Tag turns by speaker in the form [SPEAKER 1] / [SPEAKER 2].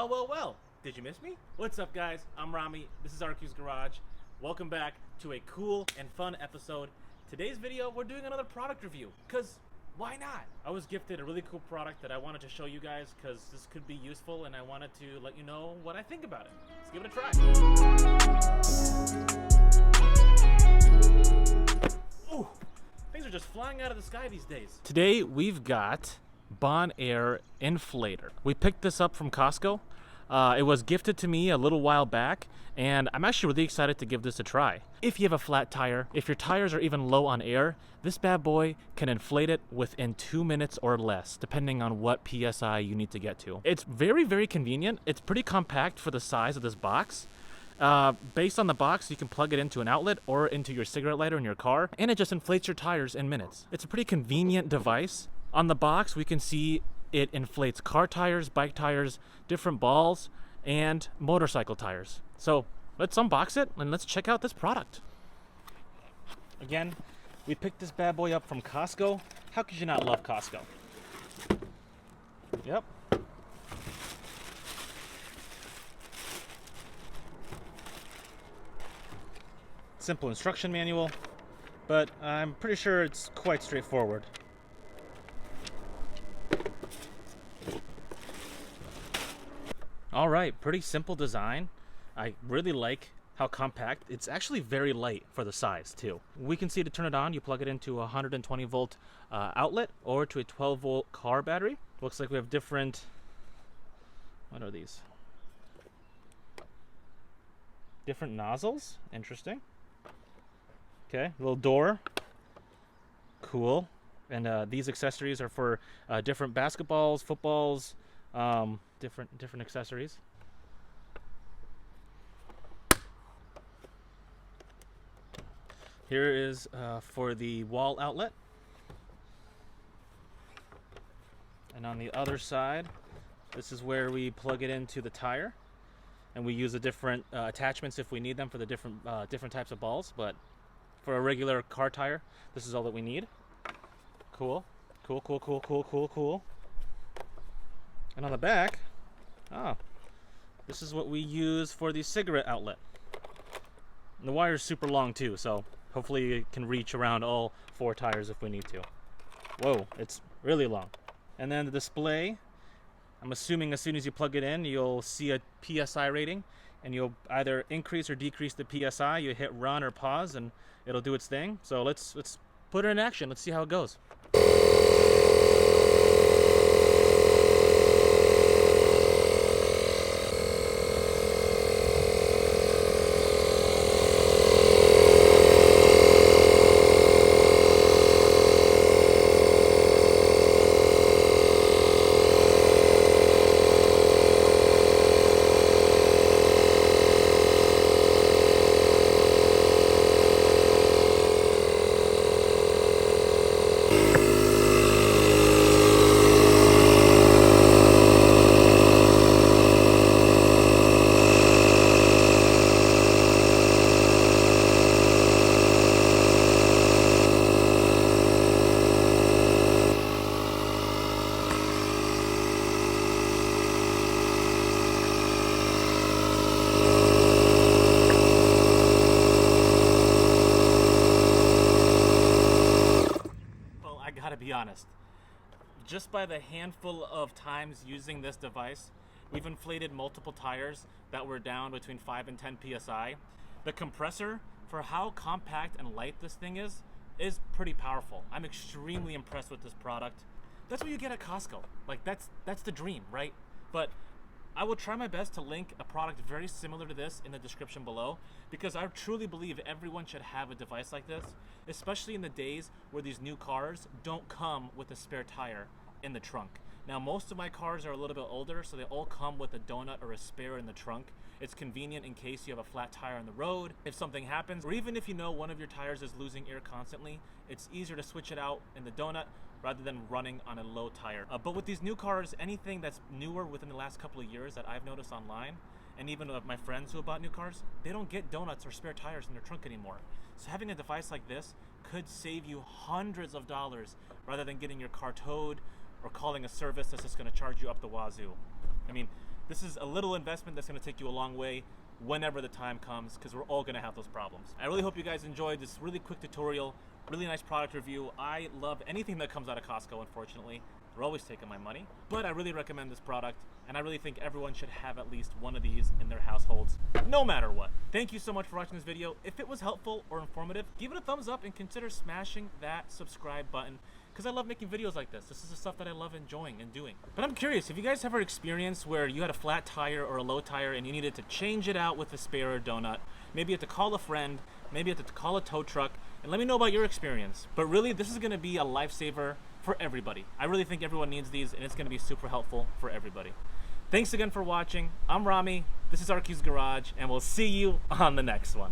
[SPEAKER 1] Well, did you miss me? What's up, guys? I'm Rami. This is RQ's Garage. Welcome back to a cool and fun episode. Today's video, we're doing another product review, because why not? I was gifted a really cool product that I wanted to show you guys because this could be useful, and I wanted to let you know what I think about it. Let's give it a try. Ooh, things are just flying out of the sky these days. Today, we've got Bonaire Inflator. We picked this up from Costco. It was gifted to me a little while back, and I'm actually really excited to give this a try. If you have a flat tire, if your tires are even low on air, this bad boy can inflate it within 2 minutes or less, depending on what PSI you need to get to. It's very, very convenient. It's pretty compact for the size of this box. Based on the box, you can plug it into an outlet or into your cigarette lighter in your car, and it just inflates your tires in minutes. It's a pretty convenient device. On the box, we can see it inflates car tires, bike tires, different balls, and motorcycle tires. So let's unbox it and let's check out this product. Again, we picked this bad boy up from Costco. How could you not love Costco? Yep. Simple instruction manual, but I'm pretty sure it's quite straightforward. All right, pretty simple design. I really like how compact. It's actually very light for the size too. We can see to turn it on, you plug it into a 120 volt outlet or to a 12 volt car battery. Looks like we have different, what are these? Different nozzles, interesting. Okay, little door, cool. And these accessories are for different basketballs, footballs, different accessories. Here is for the wall outlet, and on the other side, this is where we plug it into the tire, and we use the different attachments if we need them for the different types of balls. But for a regular car tire, this is all that we need. Cool. And on the back, this is what we use for the cigarette outlet. And the wire is super long too, so hopefully it can reach around all 4 tires if we need to. Whoa, it's really long. And then the display, I'm assuming as soon as you plug it in, you'll see a PSI rating, and you'll either increase or decrease the PSI. You hit run or pause, and it'll do its thing. So let's put it in action. Let's see how it goes. Gotta be honest, just by the handful of times using this device, we've inflated multiple tires that were down between 5 and 10 PSI. The compressor, for how compact and light this thing is pretty powerful. I'm extremely impressed with this product. That's what you get at Costco. Like, that's the dream, right? But I will try my best to link a product very similar to this in the description below, because I truly believe everyone should have a device like this, especially in the days where these new cars don't come with a spare tire in the trunk. Now, most of my cars are a little bit older, so they all come with a donut or a spare in the trunk. It's convenient in case you have a flat tire on the road, if something happens, or even if you know one of your tires is losing air constantly, it's easier to switch it out in the donut rather than running on a low tire. But with these new cars, anything that's newer within the last couple of years that I've noticed online, and even of my friends who have bought new cars, they don't get donuts or spare tires in their trunk anymore. So having a device like this could save you hundreds of dollars rather than getting your car towed or calling a service that's just going to charge you up the wazoo. I mean, This is a little investment that's going to take you a long way whenever the time comes, because we're all going to have those problems. I really hope you guys enjoyed this really quick tutorial, really nice product review. I love anything that comes out of Costco, unfortunately. They're always taking my money, but I really recommend this product, and I really think everyone should have at least one of these in their households, no matter what. Thank you so much for watching this video. If it was helpful or informative, give it a thumbs up and consider smashing that subscribe button, because I love making videos like this. This is the stuff that I love enjoying and doing. But I'm curious, have you guys ever experienced where you had a flat tire or a low tire and you needed to change it out with a spare or donut? Maybe you had to call a friend, maybe you had to call a tow truck, and let me know about your experience. But really, this is gonna be a lifesaver for everybody. I really think everyone needs these, and it's gonna be super helpful for everybody. Thanks again for watching. I'm Rami, this is RQ's Garage, and we'll see you on the next one.